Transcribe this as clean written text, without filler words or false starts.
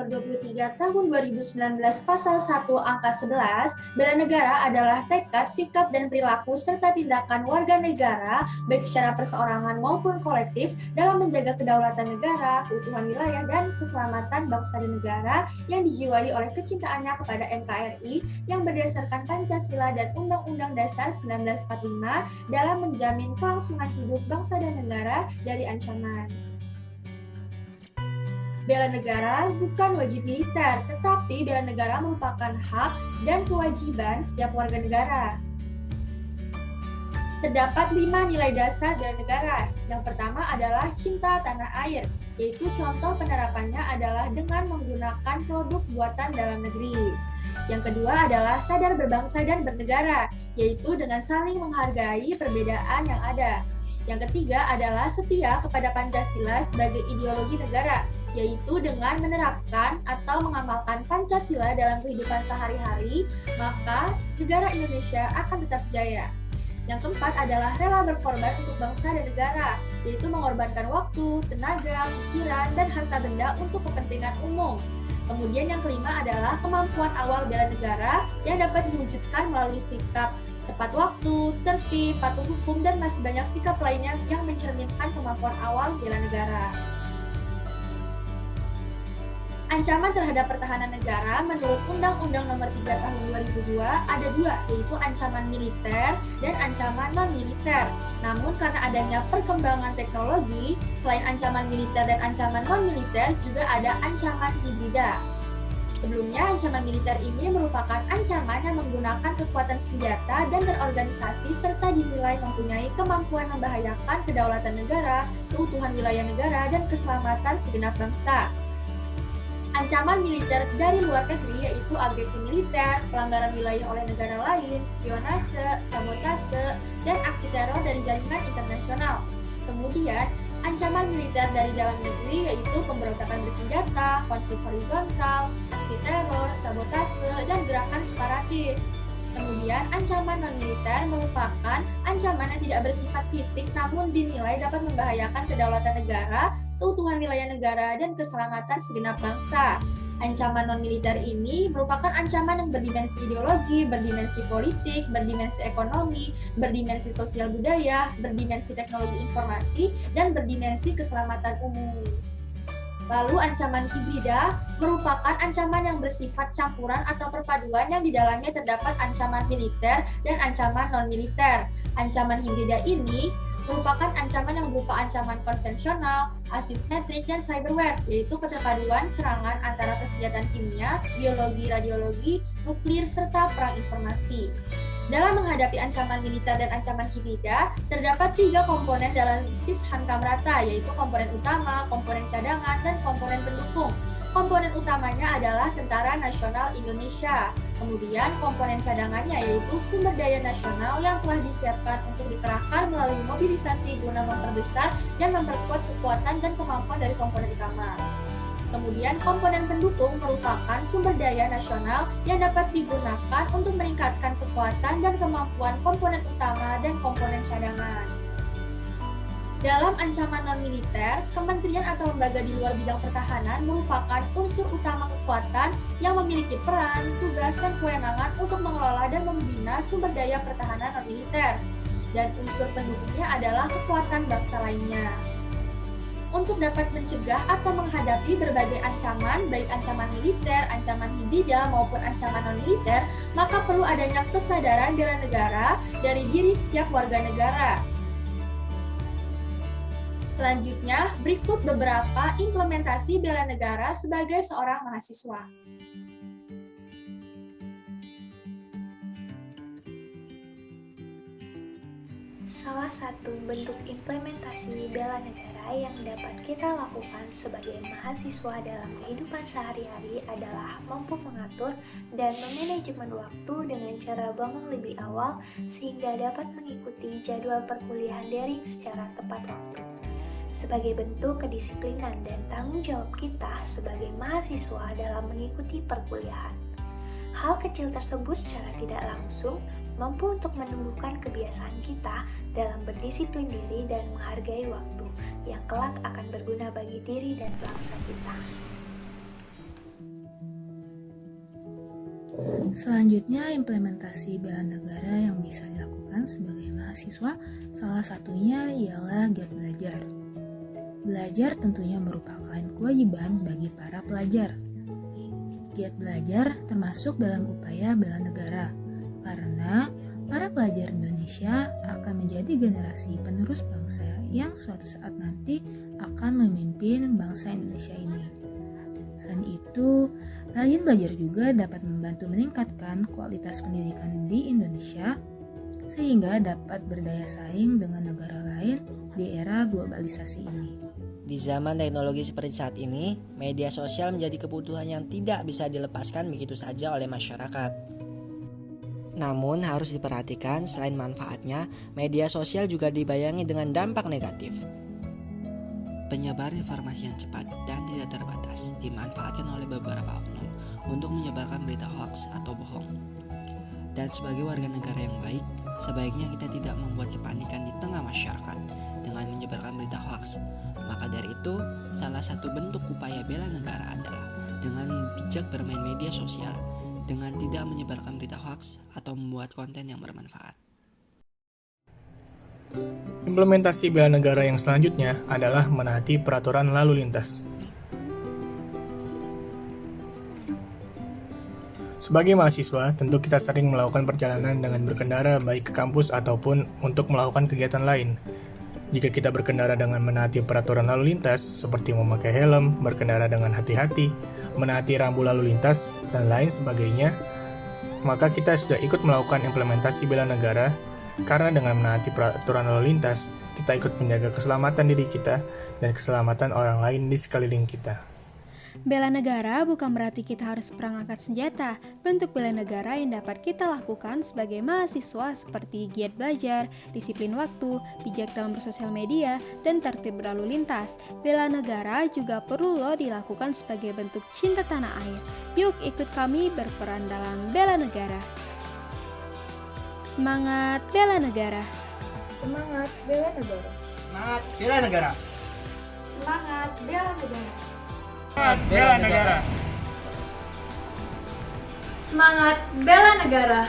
Nomor 23 Tahun 2019 Pasal 1 Angka 11, bela negara adalah tekad, sikap, dan perilaku serta tindakan warga negara baik secara perseorangan maupun kolektif dalam menjaga kedaulatan negara, keutuhan wilayah, dan keselamatan bangsa dan negara yang dijiwai oleh kecintaannya kepada NKRI yang berdasarkan Pancasila dan Undang-Undang Dasar 1945 dalam menjamin kelangsungan hidup bangsa dan negara dari ancaman. Bela negara bukan wajib militer, tetapi bela negara merupakan hak dan kewajiban setiap warga negara. Terdapat 5 nilai dasar bela negara. Yang pertama adalah cinta tanah air, yaitu contoh penerapannya adalah dengan menggunakan produk buatan dalam negeri. Yang kedua adalah sadar berbangsa dan bernegara, yaitu dengan saling menghargai perbedaan yang ada. Yang ketiga adalah setia kepada Pancasila sebagai ideologi negara, yaitu dengan menerapkan atau mengamalkan Pancasila dalam kehidupan sehari-hari, maka negara Indonesia akan tetap jaya. Yang keempat adalah rela berkorban untuk bangsa dan negara, yaitu mengorbankan waktu, tenaga, pikiran, dan harta benda untuk kepentingan umum. Kemudian yang kelima adalah kemampuan awal bela negara yang dapat diwujudkan melalui sikap tepat waktu, tertib, patuh hukum, dan masih banyak sikap lainnya yang mencerminkan kemampuan awal bela negara. Ancaman terhadap pertahanan negara menurut Undang-Undang Nomor 3 Tahun 2002 ada dua, yaitu ancaman militer dan ancaman non-militer. Namun karena adanya perkembangan teknologi, selain ancaman militer dan ancaman non-militer, juga ada ancaman hibrida. Sebelumnya, ancaman militer ini merupakan ancaman yang menggunakan kekuatan senjata dan terorganisasi serta dinilai mempunyai kemampuan membahayakan kedaulatan negara, keutuhan wilayah negara, dan keselamatan segenap bangsa. Ancaman militer dari luar negeri yaitu agresi militer, pelanggaran wilayah oleh negara lain, spionase, sabotase, dan aksi teror dari jaringan internasional. Kemudian, ancaman militer dari dalam negeri yaitu pemberontakan bersenjata, konflik horizontal, aksi teror, sabotase, dan gerakan separatis. Kemudian, ancaman non-militer merupakan ancaman yang tidak bersifat fisik namun dinilai dapat membahayakan kedaulatan negara, keutuhan wilayah negara, dan keselamatan segenap bangsa. Ancaman non-militer ini merupakan ancaman yang berdimensi ideologi, berdimensi politik, berdimensi ekonomi, berdimensi sosial budaya, berdimensi teknologi informasi, dan berdimensi keselamatan umum. Lalu ancaman hibrida merupakan ancaman yang bersifat campuran atau perpaduan yang di dalamnya terdapat ancaman militer dan ancaman non-militer. Ancaman hibrida ini merupakan ancaman yang berupa ancaman konvensional, asimetrik, dan cyberware, yaitu keterpaduan serangan antara persenjataan kimia, biologi, radiologi, nuklir, serta perang informasi. Dalam menghadapi ancaman militer dan ancaman hibrida, terdapat 3 komponen dalam sis hankam rata, yaitu komponen utama, komponen cadangan, dan komponen pendukung. Komponen utamanya adalah Tentara Nasional Indonesia. Kemudian komponen cadangannya yaitu sumber daya nasional yang telah disiapkan untuk dikerahkan melalui mobilisasi guna memperbesar dan memperkuat kekuatan dan kemampuan dari komponen utama. Kemudian komponen pendukung merupakan sumber daya nasional yang dapat digunakan untuk meningkatkan kekuatan dan kemampuan komponen utama dan komponen cadangan. Dalam ancaman non-militer, kementerian atau lembaga di luar bidang pertahanan merupakan unsur utama kekuatan yang memiliki peran, tugas, dan kewenangan untuk mengelola dan membina sumber daya pertahanan non-militer. Dan unsur pendukungnya adalah kekuatan bangsa lainnya. Untuk dapat mencegah atau menghadapi berbagai ancaman, baik ancaman militer, ancaman hibrida, maupun ancaman non-militer, maka perlu adanya kesadaran bela negara dari diri setiap warga negara. Selanjutnya, berikut beberapa implementasi bela negara sebagai seorang mahasiswa. Salah satu bentuk implementasi bela negara yang dapat kita lakukan sebagai mahasiswa dalam kehidupan sehari-hari adalah mampu mengatur dan memanajemen waktu dengan cara bangun lebih awal sehingga dapat mengikuti jadwal perkuliahan daring secara tepat waktu. Sebagai bentuk kedisiplinan dan tanggung jawab kita sebagai mahasiswa dalam mengikuti perkuliahan. Hal kecil tersebut secara tidak langsung mampu untuk menumbuhkan kebiasaan kita dalam berdisiplin diri dan menghargai waktu yang kelak akan berguna bagi diri dan bangsa kita. Selanjutnya, implementasi bela negara yang bisa dilakukan sebagai mahasiswa, salah satunya ialah giat belajar. Belajar tentunya merupakan kewajiban bagi para pelajar. Giat belajar termasuk dalam upaya bela negara, karena para pelajar Indonesia akan menjadi generasi penerus bangsa yang suatu saat nanti akan memimpin bangsa Indonesia ini. Selain itu, rajin belajar juga dapat membantu meningkatkan kualitas pendidikan di Indonesia sehingga dapat berdaya saing dengan negara lain di era globalisasi ini. Di zaman teknologi seperti saat ini, media sosial menjadi kebutuhan yang tidak bisa dilepaskan begitu saja oleh masyarakat. Namun harus diperhatikan, selain manfaatnya, media sosial juga dibayangi dengan dampak negatif. Penyebaran informasi yang cepat dan tidak terbatas dimanfaatkan oleh beberapa oknum untuk menyebarkan berita hoaks atau bohong. Dan sebagai warga negara yang baik, sebaiknya kita tidak membuat kepanikan di tengah masyarakat dengan menyebarkan berita hoaks. Maka dari itu, salah satu bentuk upaya bela negara adalah dengan bijak bermain media sosial dengan tidak menyebarkan berita hoaks atau membuat konten yang bermanfaat. Implementasi bela negara yang selanjutnya adalah menaati peraturan lalu lintas. Sebagai mahasiswa, tentu kita sering melakukan perjalanan dengan berkendara baik ke kampus ataupun untuk melakukan kegiatan lain. Jika kita berkendara dengan menaati peraturan lalu lintas, seperti memakai helm, berkendara dengan hati-hati, menaati rambu lalu lintas, dan lain sebagainya, maka kita sudah ikut melakukan implementasi bela negara. Karena dengan menaati peraturan lalu lintas, kita ikut menjaga keselamatan diri kita dan keselamatan orang lain di sekeliling kita. Bela negara bukan berarti kita harus perang angkat senjata. Bentuk bela negara yang dapat kita lakukan sebagai mahasiswa seperti giat belajar, disiplin waktu, bijak dalam bersosial media, dan tertib berlalu lintas. Bela negara juga perlu dilakukan sebagai bentuk cinta tanah air. Yuk ikut kami berperan dalam bela negara. Semangat bela negara. Semangat bela negara. Semangat bela negara! Semangat bela negara. Bela negara. Semangat bela negara.